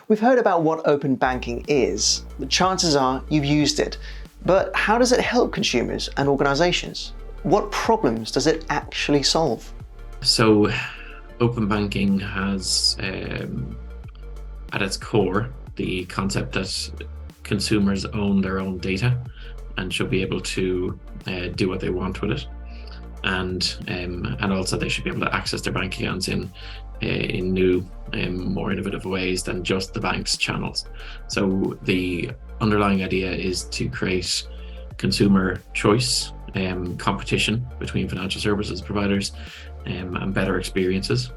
We've heard about what open banking is. The chances are you've used it. But how does it help consumers and organizations? What problems does it actually solve? So open banking has at its core the concept that consumers own their own data and should be able to do what they want with it, and also they should be able to access their bank accounts in new more innovative ways than just the bank's channels. So the underlying idea is to create consumer choice, competition between financial services providers, and better experiences,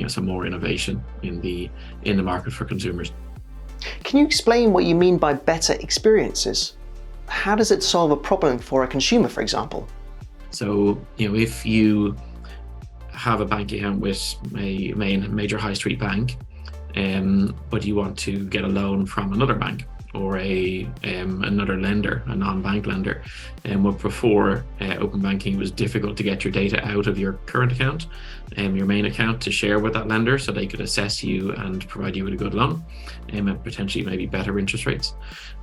so more innovation in the market for consumers. Can you explain what you mean by better experiences? How does it solve a problem for a consumer, for example? So, if you have a bank account with a major high street bank, but you want to get a loan from another bank or another lender, a non-bank lender, and before open banking, it was difficult to get your data out of your current account, your main account, to share with that lender so they could assess you and provide you with a good loan, and potentially maybe better interest rates.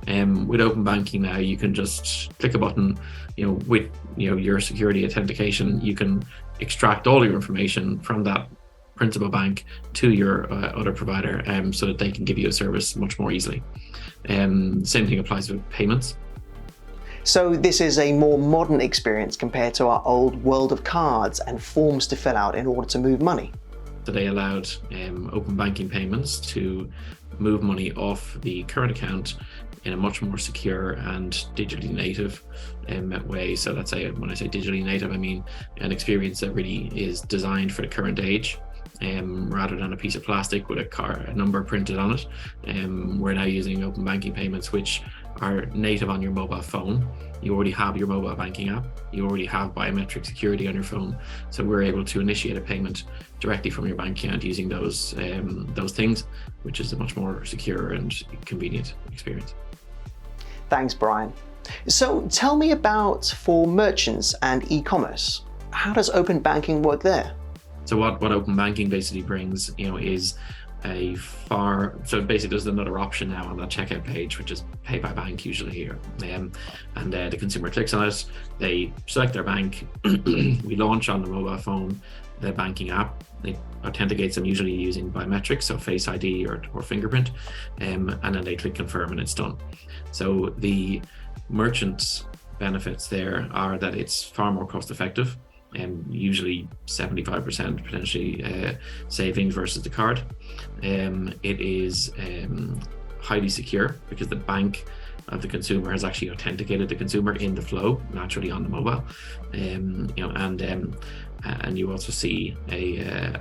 With open banking now, you can just click a button, with your security authentication, you can extract all your information from that principal bank to your other provider, so that they can give you a service much more easily. Same thing applies with payments. So this is a more modern experience compared to our old world of cards and forms to fill out in order to move money. So they allowed open banking payments to move money off the current account in a much more secure and digitally native way. So let's say, when I say digitally native, I mean an experience that really is designed for the current age. Rather than a piece of plastic with a number printed on it. We're now using open banking payments which are native on your mobile phone. You already have your mobile banking app. You already have biometric security on your phone. So we're able to initiate a payment directly from your bank account using those things, which is a much more secure and convenient experience. Thanks, Brian. So tell me about for merchants and e-commerce. How does open banking work there? So what open banking basically brings, is so basically there's another option now on that checkout page, which is pay by bank usually here. And the consumer clicks on it, they select their bank, we launch on the mobile phone the banking app. It authenticates them usually using biometrics, so Face ID or fingerprint, and then they click confirm and it's done. So the merchant's benefits there are that it's far more cost effective, and usually 75% potentially savings versus the card. It is highly secure because the bank of the consumer has actually authenticated the consumer in the flow naturally on the mobile, and you also see a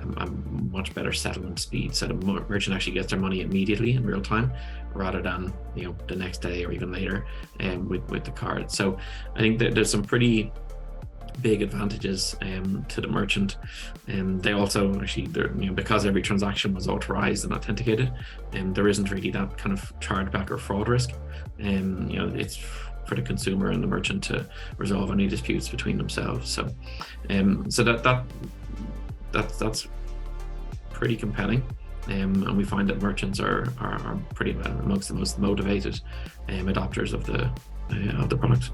much better settlement speed. So the merchant actually gets their money immediately in real time, rather than the next day or even later with the card. So I think that there's some pretty big advantages to the merchant. They also actually, because every transaction was authorized and authenticated, there isn't really that kind of chargeback or fraud risk. It's for the consumer and the merchant to resolve any disputes between themselves. So that's pretty compelling. And we find that merchants are pretty well amongst the most motivated adopters of the product.